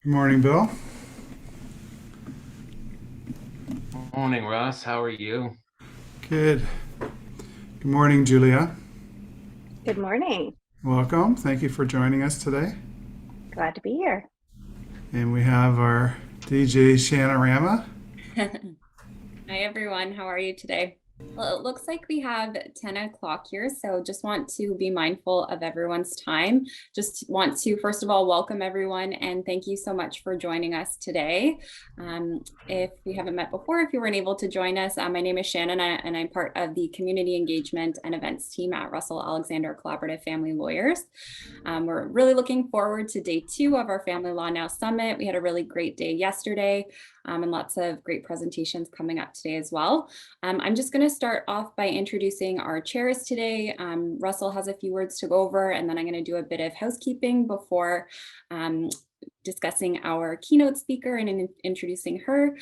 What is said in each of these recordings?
Good morning, Bill. Morning, Russ. How are you? Good. Good morning, Julia. Good morning. Welcome. Thank you for joining us today. Glad to be here. And we have our DJ Shanorama. Hi everyone, how are you today? Well, it looks like we have 10 o'clock here, so just want to be mindful of everyone's time. Just want to, first of all, welcome everyone and thank you so much for joining us today. If we haven't met before, if you weren't able to join us, my name is Shannon and I'm part of the Community Engagement and Events team at Russell Alexander Collaborative Family Lawyers. We're really looking forward to day 2 of our Family Law Now Summit. We had a really great day yesterday and lots of great presentations coming up today as well. I'm just going to start off by introducing our chairs today. Russell has a few words to go over, and then I'm going to do a bit of housekeeping before discussing our keynote speaker and introducing her.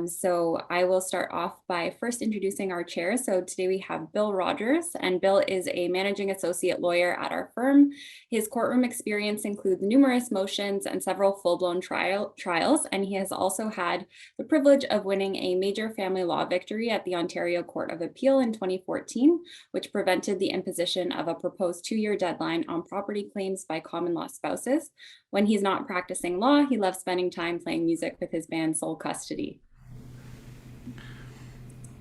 So I will start off by first introducing our chair. So today we have Bill Rogers, and Bill is a managing associate lawyer at our firm. His courtroom experience includes numerous motions and several full-blown trials, and he has also had the privilege of winning a major family law victory at the Ontario Court of Appeal in 2014, which prevented the imposition of a proposed 2-year deadline on property claims by common law spouses. When he's not practicing law, he loves spending time playing music with his band Soul Custody.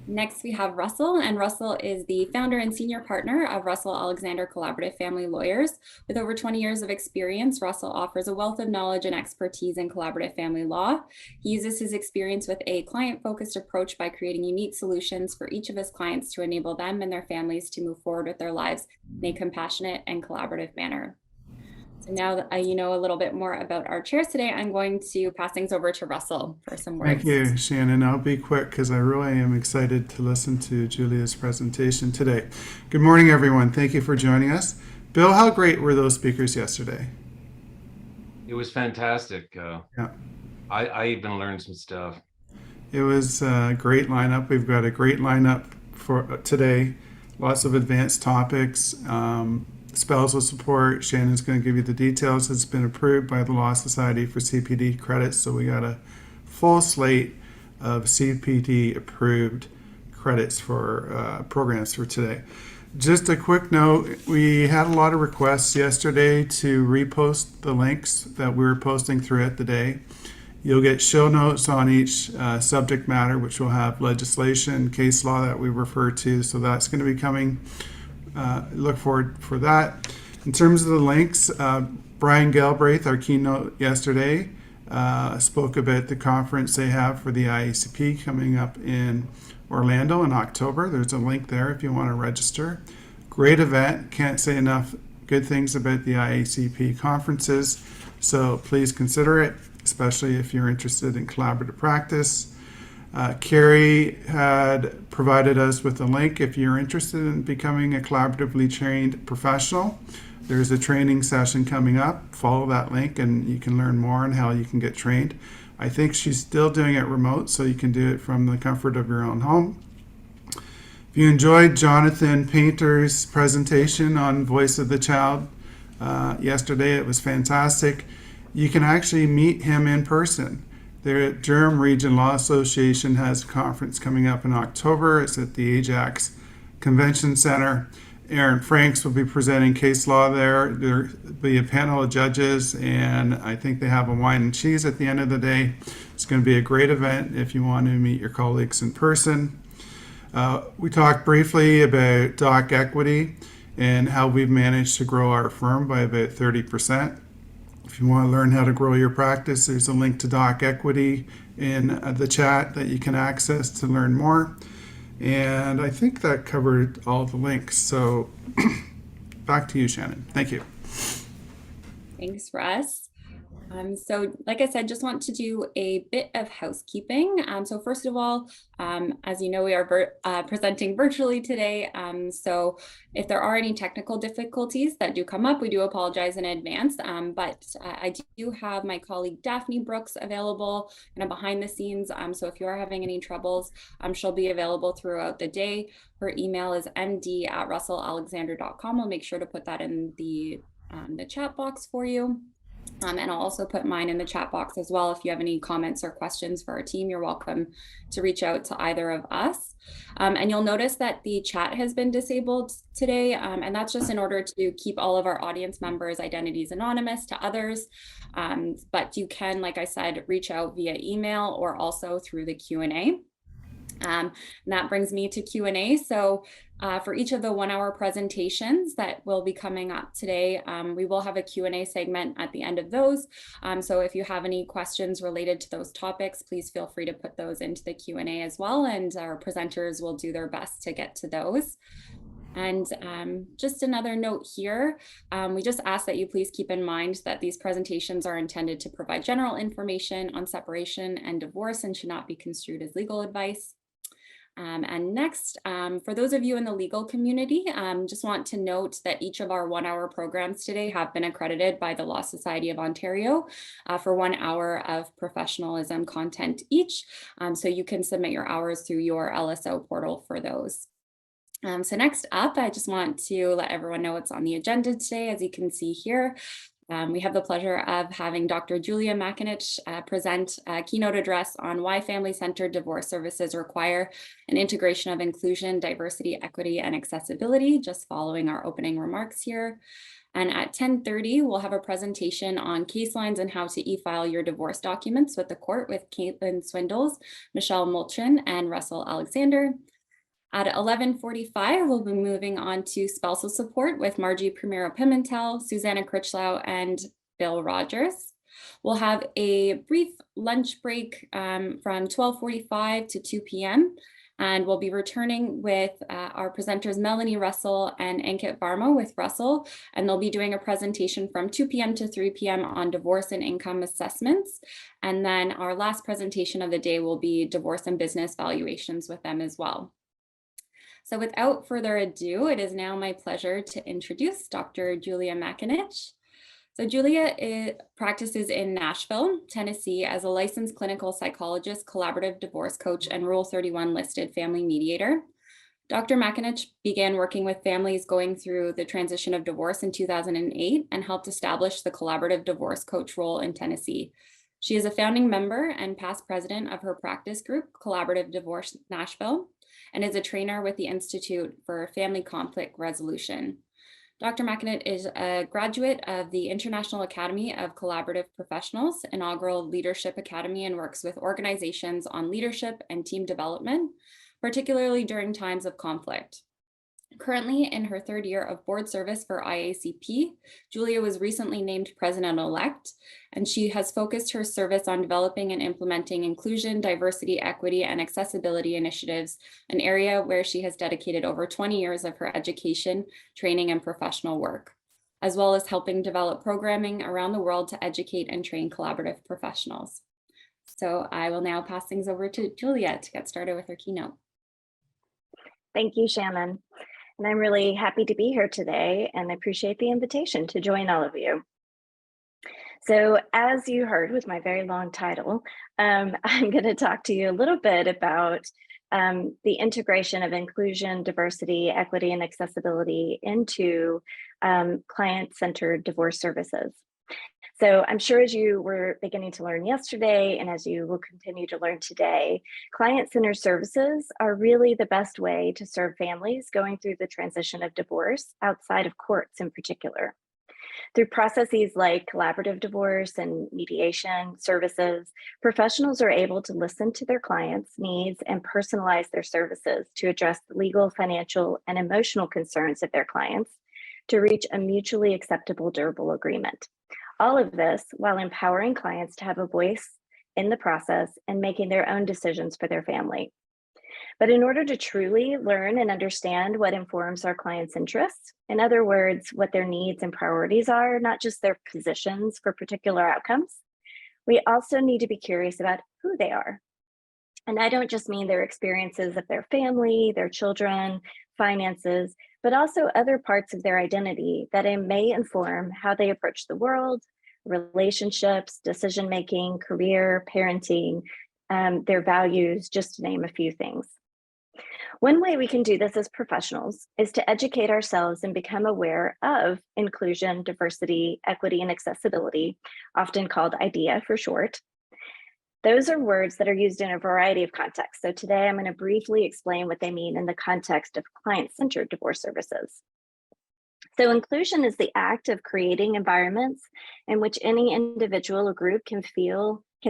Next, we have Russell, and Russell is the founder and senior partner of Russell Alexander Collaborative Family Lawyers. With over 20 years of experience, Russell offers a wealth of knowledge and expertise in collaborative family law. He uses his experience with a client-focused approach by creating unique solutions for each of his clients to enable them and their families to move forward with their lives in a compassionate and collaborative manner. So now that you know a little bit more about our chairs today, I'm going to pass things over to Russell for some Thank words. you, Shannon. I'll be quick because I really am excited to listen to Julia's presentation today. Good morning, everyone. Thank you for joining us. Bill, how great were those speakers yesterday? It was fantastic. Yeah, I even learned some stuff. it was a great lineup. We've got a great lineup for today. Lots of advanced topics. Spousal support. Shannon's going to give you the details. It's been approved by the Law Society for CPD credits, so we got a full slate of CPD approved credits for programs for today. Just a quick note, we had a lot of requests yesterday to repost the links that we were posting throughout the day. You'll get show notes on each subject matter, which will have legislation, case law that we refer to. So that's going to be coming. Look forward for that. In terms of the links, Brian Galbraith, our keynote yesterday, spoke about the conference they have for the IACP coming up in Orlando in October. There's a link there if you want to register. Great event. Can't say enough good things about the IACP conferences. So please consider it, especially if you're interested in collaborative practice. Carrie had provided us with a link if you're interested in becoming a collaboratively trained professional. There's a training session coming up. Follow that link and you can learn more on how you can get trained. I think she's still doing it remote, so you can do it from the comfort of your own home. If you enjoyed Jonathan Painter's presentation on Voice of the Child yesterday, it was fantastic. You can actually meet him in person. The Durham Region Law Association has a conference coming up in October. It's at the Ajax Convention Center. Aaron Franks will be presenting case law there. There'll be a panel of judges, and I think they have a wine and cheese at the end of the day. It's going to be a great event if you want to meet your colleagues in person. We talked briefly about doc equity and how we've managed to grow our firm by about 30%. If you want to learn how to grow your practice, there's a link to Doc Equity in the chat that you can access to learn more. And I think that covered all the links. So back to you, Shannon. Thank you. Thanks, Russ. So like I said, just want to do a bit of housekeeping. So first of all, as you know, we are presenting virtually today. So if there are any technical difficulties that do come up, we do apologize in advance. But I do have my colleague Daphne Brooks available kind of behind the scenes. So if you are having any troubles, she'll be available throughout the day. Her email is md@russellalexander.com. I'll make sure to put that in the chat box for you. And I'll also put mine in the chat box as well. If you have any comments or questions for our team, you're welcome to reach out to either of us. And you'll notice that the chat has been disabled today, and that's just in order to keep all of our audience members' identities anonymous to others. But you can, like I said, reach out via email or also through the Q&A. And that brings me to Q&A. So for each of the 1 hour presentations that will be coming up today, we will have a Q&A segment at the end of those. So if you have any questions related to those topics, please feel free to put those into the Q&A as well, and our presenters will do their best to get to those. And just another note here, we just ask that you please keep in mind that these presentations are intended to provide general information on separation and divorce and should not be construed as legal advice. And next, for those of you in the legal community, just want to note that each of our 1 hour programs today have been accredited by the Law Society of Ontario for 1 hour of professionalism content each. So you can submit your hours through your LSO portal for those. So next up, I just want to let everyone know what's on the agenda today. As you can see here, we have the pleasure of having Dr. Julia McAninch present a keynote address on why family-centered divorce services require an integration of inclusion, diversity, equity, and accessibility, just following our opening remarks here. And at 10:30, we'll have a presentation on case lines and how to e-file your divorce documents with the court with Caitlin Swindles, Michelle Moultrin, and Russell Alexander. At 11:45, we'll be moving on to spousal support with Margie Primero-Pimentel, Susanna Critchlow, and Bill Rogers. We'll have a brief lunch break from 12:45 to 2 p.m. And we'll be returning with our presenters, Melanie Russell and Ankit Varma with Russell. And they'll be doing a presentation from 2 p.m. to 3 p.m. on divorce and income assessments. And then our last presentation of the day will be divorce and business valuations with them as well. So without further ado, it is now my pleasure to introduce Dr. Julia McAninch. So Julia practices in Nashville, Tennessee as a licensed clinical psychologist, collaborative divorce coach, and Rule 31 listed family mediator. Dr. McAninch began working with families going through the transition of divorce in 2008 and helped establish the collaborative divorce coach role in Tennessee. She is a founding member and past president of her practice group, Collaborative Divorce Nashville, and is a trainer with the Institute for Family Conflict Resolution. Dr. McAninch is a graduate of the International Academy of Collaborative Professionals, inaugural leadership academy, and works with organizations on leadership and team development, particularly during times of conflict. Currently in her third year of board service for IACP, Julia was recently named president-elect, and she has focused her service on developing and implementing inclusion, diversity, equity, and accessibility initiatives, an area where she has dedicated over 20 years of her education, training, and professional work, as well as helping develop programming around the world to educate and train collaborative professionals. So I will now pass things over to Julia to get started with her keynote. Thank you, Shannon. And I'm really happy to be here today and appreciate the invitation to join all of you. So as you heard with my very long title, I'm going to talk to you a little bit about the integration of inclusion, diversity, equity, and accessibility into client-centered divorce services. So I'm sure as you were beginning to learn yesterday, and as you will continue to learn today, client-centered services are really the best way to serve families going through the transition of divorce outside of courts in particular. Through processes like collaborative divorce and mediation services, professionals are able to listen to their clients' needs and personalize their services to address the legal, financial, and emotional concerns of their clients to reach a mutually acceptable, durable agreement. All of this while empowering clients to have a voice in the process and making their own decisions for their family. But in order to truly learn and understand what informs our clients' interests, in other words, what their needs and priorities are, not just their positions for particular outcomes, we also need to be curious about who they are. And I don't just mean their experiences of their family, their children, finances, but also other parts of their identity that may inform how they approach the world, relationships, decision-making, career, parenting, their values, just to name a few things. One way we can do this as professionals is to educate ourselves and become aware of inclusion, diversity, equity, and accessibility, often called IDEA for short. Those are words that are used in a variety of contexts. So today I'm going to briefly explain what they mean in the context of client-centered divorce services. So inclusion is the act of creating environments in which any individual or group can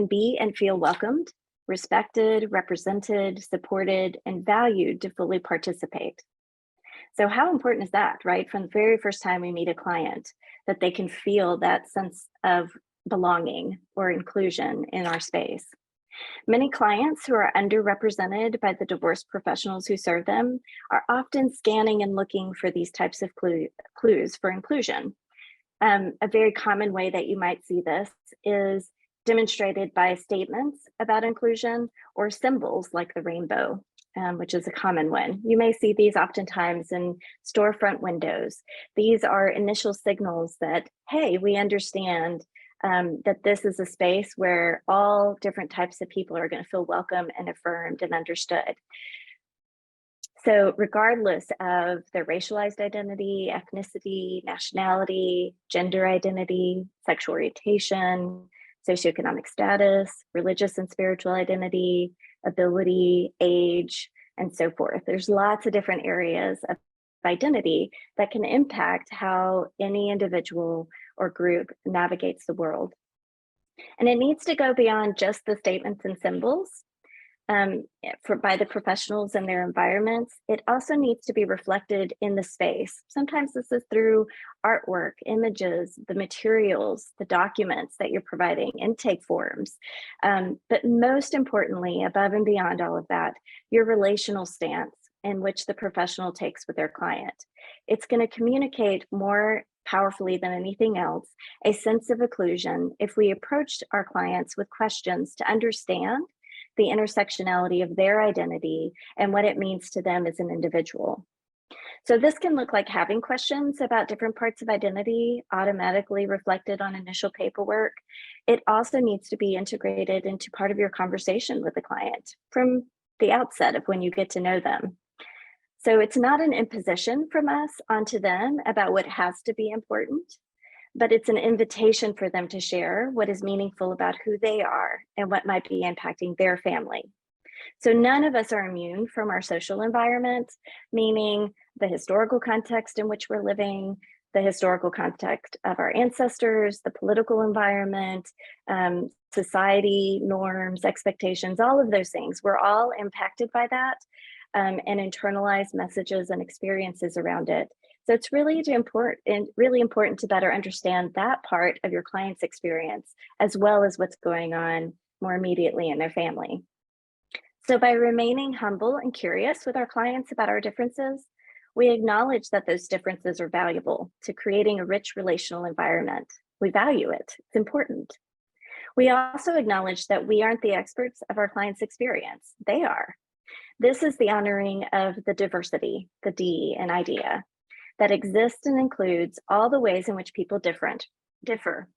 be and feel welcomed, respected, represented, supported, and valued to fully participate. So how important is that, right? From the very first time we meet a client, that they can feel that sense of belonging or inclusion in our space. Many clients who are underrepresented by the divorce professionals who serve them are often scanning and looking for these types of clues for inclusion. A very common way that you might see this is demonstrated by statements about inclusion or symbols like the rainbow, which is a common one. You may see these oftentimes in storefront windows. These are initial signals that, hey, we understand that this is a space where all different types of people are going to feel welcome and affirmed and understood. So regardless of their racialized identity, ethnicity, nationality, gender identity, sexual orientation, socioeconomic status, religious and spiritual identity, ability, age, and so forth. There's lots of different areas of identity that can impact how any individual or group navigates the world. And it needs to go beyond just the statements and symbols by the professionals and their environments. It also needs to be reflected in the space. Sometimes this is through artwork, images, the materials, the documents that you're providing, intake forms. But most importantly, above and beyond all of that, your relational stance in which the professional takes with their client. It's going to communicate more powerfully than anything else a sense of inclusion if we approach our clients with questions to understand the intersectionality of their identity and what it means to them as an individual. So this can look like having questions about different parts of identity automatically reflected on initial paperwork. It also needs to be integrated into part of your conversation with the client from the outset of when you get to know them. So it's not an imposition from us onto them about what has to be important, but it's an invitation for them to share what is meaningful about who they are and what might be impacting their family. So none of us are immune from our social environment, meaning the historical context in which we're living, the historical context of our ancestors, the political environment, society, norms, expectations, all of those things. We're all impacted by that and internalize messages and experiences around it. So it's really important to better understand that part of your client's experience, as well as what's going on more immediately in their family. So by remaining humble and curious with our clients about our differences, we acknowledge that those differences are valuable to creating a rich relational environment. We value it, it's important. We also acknowledge that we aren't the experts of our client's experience, they are. This is the honoring of the diversity, the D in IDEA, that exists and includes all the ways in which people differ,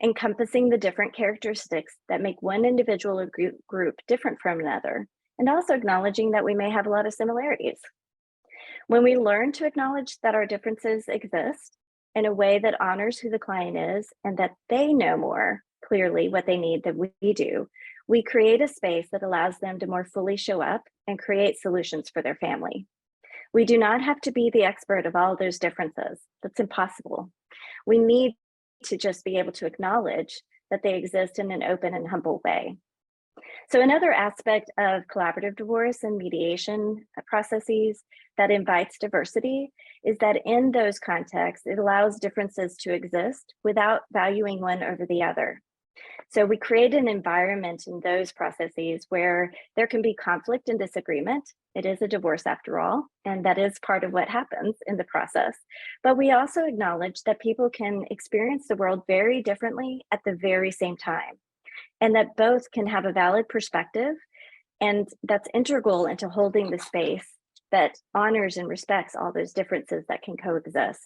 encompassing the different characteristics that make one individual or group different from another, and also acknowledging that we may have a lot of similarities. When we learn to acknowledge that our differences exist in a way that honors who the client is and that they know more clearly what they need than we do, we create a space that allows them to more fully show up and create solutions for their family. We do not have to be the expert of all those differences. That's impossible. We need to just be able to acknowledge that they exist in an open and humble way. So another aspect of collaborative divorce and mediation processes that invites diversity is that in those contexts, it allows differences to exist without valuing one over the other. So we create an environment in those processes where there can be conflict and disagreement. It is a divorce after all, and that is part of what happens in the process. But we also acknowledge that people can experience the world very differently at the very same time, and that both can have a valid perspective, and that's integral into holding the space that honors and respects all those differences that can coexist.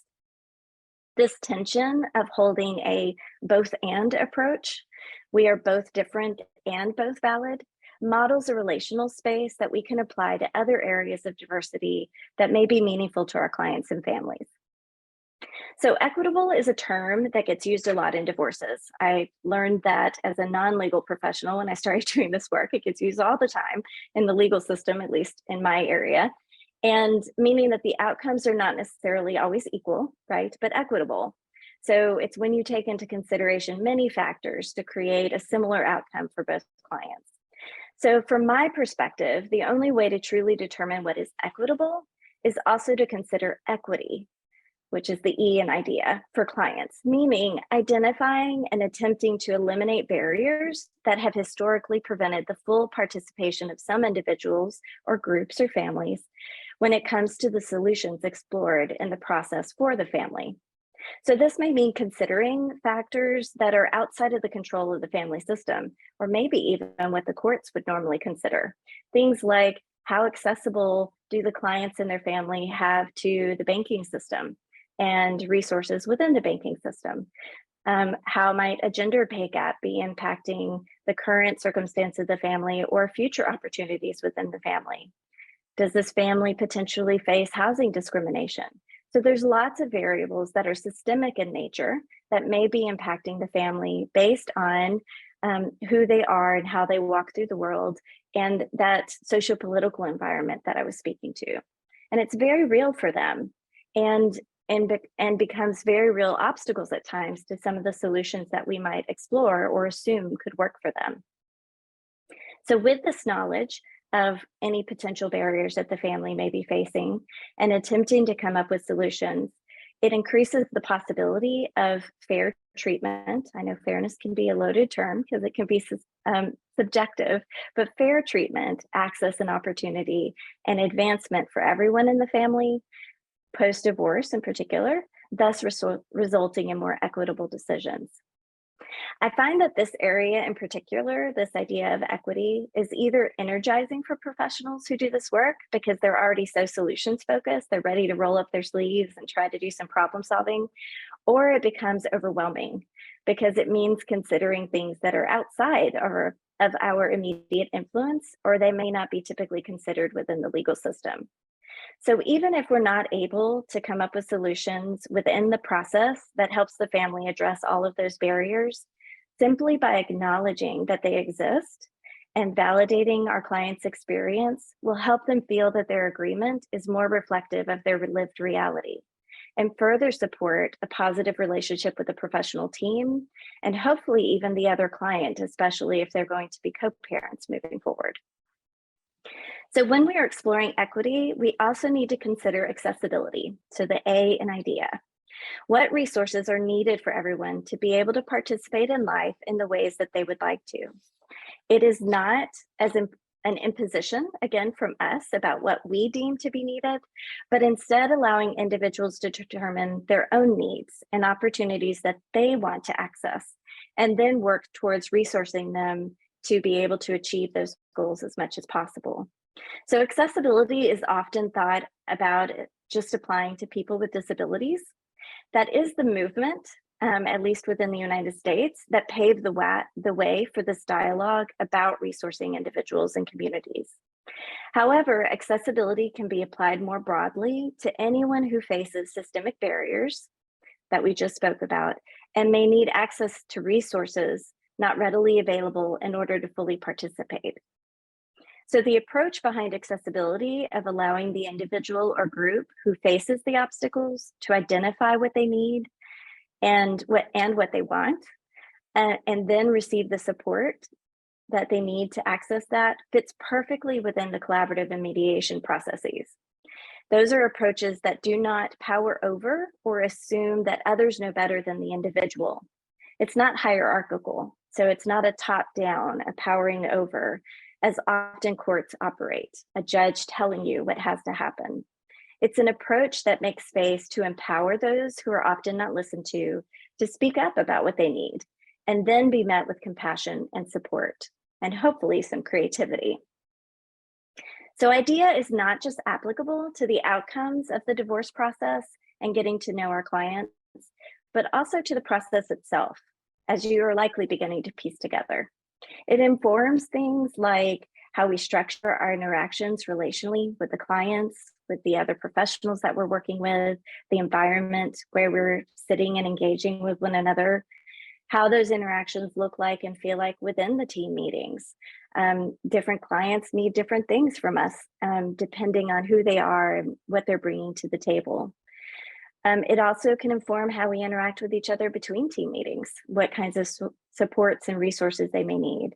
This tension of holding a both and approach, we are both different and both valid, models a relational space that we can apply to other areas of diversity that may be meaningful to our clients and families. So equitable is a term that gets used a lot in divorces. I learned that as a non-legal professional when I started doing this work. It gets used all the time in the legal system, at least in my area, and meaning that the outcomes are not necessarily always equal, right, but equitable. So it's when you take into consideration many factors to create a similar outcome for both clients. So from my perspective, the only way to truly determine what is equitable is also to consider equity, which is the E in idea, for clients, meaning identifying and attempting to eliminate barriers that have historically prevented the full participation of some individuals or groups or families when it comes to the solutions explored in the process for the family. So this may mean considering factors that are outside of the control of the family system, or maybe even what the courts would normally consider. Things like how accessible do the clients and their family have to the banking system and resources within the banking system? How might a gender pay gap be impacting the current circumstance of the family or future opportunities within the family? Does this family potentially face housing discrimination? So there's lots of variables that are systemic in nature that may be impacting the family based on who they are and how they walk through the world and that socio-political environment that I was speaking to. And it's very real for them and becomes very real obstacles at times to some of the solutions that we might explore or assume could work for them. So with this knowledge of any potential barriers that the family may be facing and attempting to come up with solutions, it increases the possibility of fair treatment. I know fairness can be a loaded term because it can be subjective, but fair treatment, access and opportunity, and advancement for everyone in the family, post-divorce in particular, thus resulting in more equitable decisions. I find that this area in particular, this idea of equity, is either energizing for professionals who do this work because they're already so solutions focused, they're ready to roll up their sleeves and try to do some problem solving, or it becomes overwhelming because it means considering things that are outside of our immediate influence, or they may not be typically considered within the legal system. So even if we're not able to come up with solutions within the process that helps the family address all of those barriers, simply by acknowledging that they exist and validating our client's experience will help them feel that their agreement is more reflective of their lived reality and further support a positive relationship with the professional team and hopefully even the other client, especially if they're going to be co-parents moving forward. So when we are exploring equity, we also need to consider accessibility, so the A in idea. What resources are needed for everyone to be able to participate in life in the ways that they would like to? It is not as an imposition, again, from us about what we deem to be needed, but instead allowing individuals to determine their own needs and opportunities that they want to access, and then work towards resourcing them to be able to achieve those goals as much as possible. So accessibility is often thought about just applying to people with disabilities. That is the movement, at least within the United States, that paved the way for this dialogue about resourcing individuals and communities. However, accessibility can be applied more broadly to anyone who faces systemic barriers that we just spoke about and may need access to resources not readily available in order to fully participate. So the approach behind accessibility of allowing the individual or group who faces the obstacles to identify what they need and what they want, and then receive the support that they need to access that fits perfectly within the collaborative and mediation processes. Those are approaches that do not power over or assume that others know better than the individual. It's not hierarchical, so it's not a top-down, a powering over, as often courts operate, a judge telling you what has to happen. It's an approach that makes space to empower those who are often not listened to speak up about what they need, and then be met with compassion and support, and hopefully some creativity. So IDEA is not just applicable to the outcomes of the divorce process and getting to know our clients, but also to the process itself, as you are likely beginning to piece together. It informs things like how we structure our interactions relationally with the clients, with the other professionals that we're working with, the environment where we're sitting and engaging with one another, how those interactions look like and feel like within the team meetings. Different clients need different things from us, depending on who they are and what they're bringing to the table. It also can inform how we interact with each other between team meetings, what kinds of supports and resources they may need.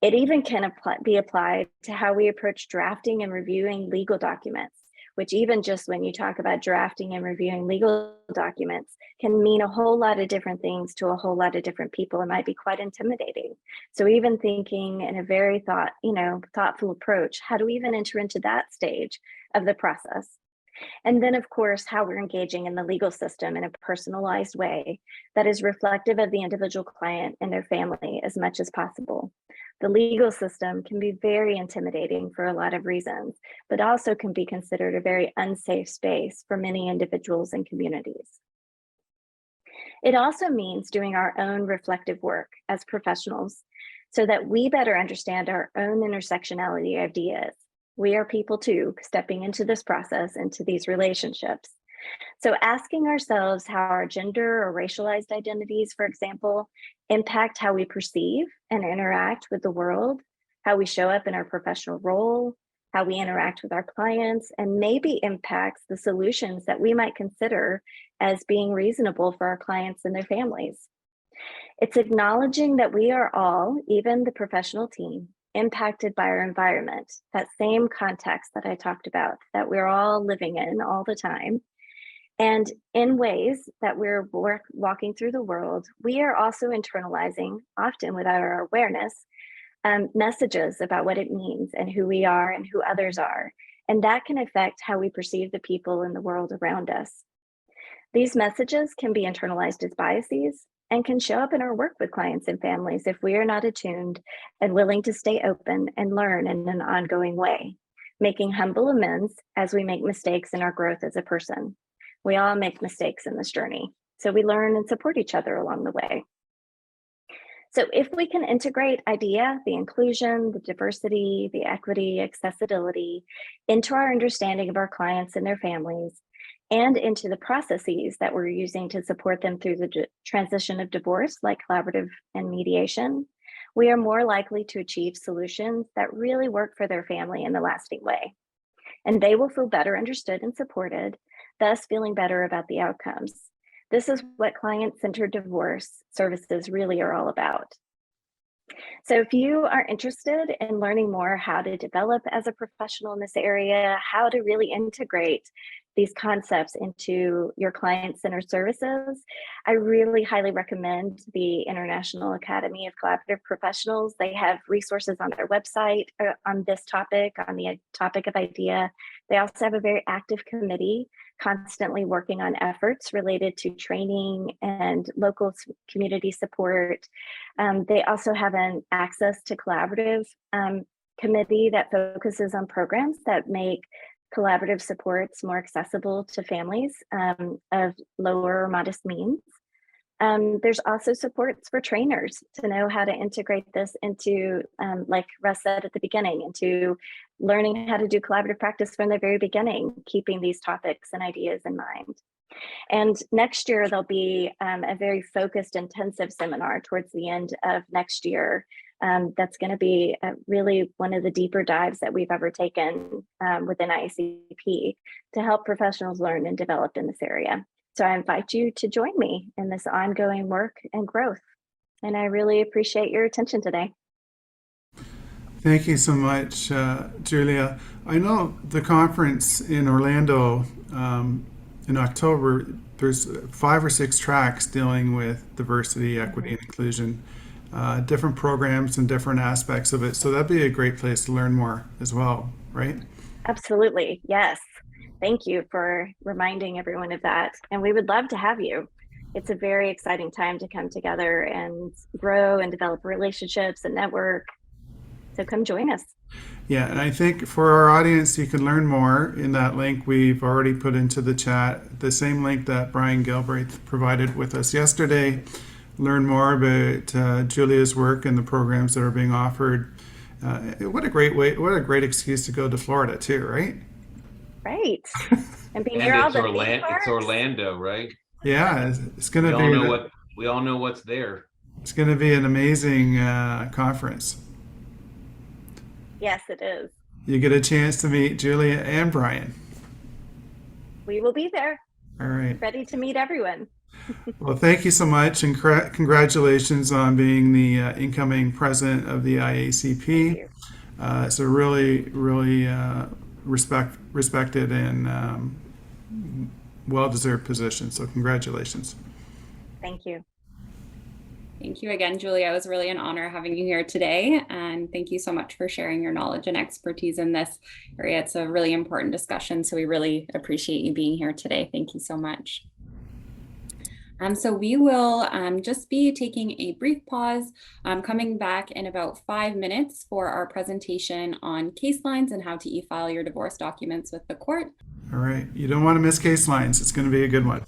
It even can be applied to how we approach drafting and reviewing legal documents, which even just when you talk about drafting and reviewing legal documents can mean a whole lot of different things to a whole lot of different people. It might be quite intimidating. So even thinking in a very thoughtful approach, how do we even enter into that stage of the process? And then, of course, how we're engaging in the legal system in a personalized way that is reflective of the individual client and their family as much as possible. The legal system can be very intimidating for a lot of reasons, but also can be considered a very unsafe space for many individuals and communities. It also means doing our own reflective work as professionals so that we better understand our own intersectionality ideas. We are people too, stepping into this process, into these relationships. So asking ourselves how our gender or racialized identities, for example, impact how we perceive and interact with the world, how we show up in our professional role, how we interact with our clients, and maybe impacts the solutions that we might consider as being reasonable for our clients and their families. It's acknowledging that we are all, even the professional team, impacted by our environment, that same context that I talked about, that we're all living in all the time. And in ways that we're walking through the world, we are also internalizing, often without our awareness, messages about what it means and who we are and who others are. And that can affect how we perceive the people in the world around us. These messages can be internalized as biases and can show up in our work with clients and families if we are not attuned and willing to stay open and learn in an ongoing way, making humble amends as we make mistakes in our growth as a person. We all make mistakes in this journey, so we learn and support each other along the way. So if we can integrate IDEA, the inclusion, the diversity, the equity, accessibility into our understanding of our clients and their families, and into the processes that we're using to support them through the transition of divorce, like collaborative and mediation, we are more likely to achieve solutions that really work for their family in a lasting way. And they will feel better understood and supported, thus feeling better about the outcomes. This is what client-centered divorce services really are all about. So if you are interested in learning more how to develop as a professional in this area, how to really integrate these concepts into your client-centered services, I really highly recommend the International Academy of Collaborative Professionals. They have resources on their website on this topic, on the topic of IDEA. They also have a very active committee constantly working on efforts related to training and local community support. They also have an access to collaborative committee that focuses on programs that make collaborative supports more accessible to families of lower or modest means. There's also supports for trainers to know how to integrate this into, like Russ said at the beginning, into learning how to do collaborative practice from the very beginning, keeping these topics and ideas in mind. And next year, there'll be a very focused, intensive seminar towards the end of next year. That's going to be really one of the deeper dives that we've ever taken within IACP to help professionals learn and develop in this area. So I invite you to join me in this ongoing work and growth. And I really appreciate your attention today. Thank you so much, Julia. I know the conference in Orlando in October, there's 5 or 6 tracks dealing with diversity, equity, and inclusion, different programs and different aspects of it. So that'd be a great place to learn more as well, right? Absolutely. Yes. Thank you for reminding everyone of that. And we would love to have you. It's a very exciting time to come together and grow and develop relationships and network. So come join us. Yeah, and I think for our audience, you can learn more in that link we've already put into the chat, the same link that Brian Gilbreth provided with us yesterday. learn more about Julia's work and the programs that are being offered. What a great way! What a great excuse to go to Florida too, right? Right. And be And near all it's the theme Orlando, it's parks. Orlando, right? Yeah, it's going We to all know be what, we all know what's there. it's going to be an amazing conference. Yes, it is. You get a chance to meet Julia and Brian. We will be there, All right. ready to meet everyone. Well, thank you so much, and congratulations on being the incoming president of the Thank IACP. you. It's a really respected and well-deserved position. So congratulations. Thank you. Thank you again, Julia. It was really an honor having you here today. And thank you so much for sharing your knowledge and expertise in this area. It's a really important discussion. So we really appreciate you being here today. Thank you so much. So we will just be taking a brief pause, coming back in about 5 minutes for our presentation on case lines and how to e-file your divorce documents with the court. All right. You don't want to miss case lines. It's going to be a good one.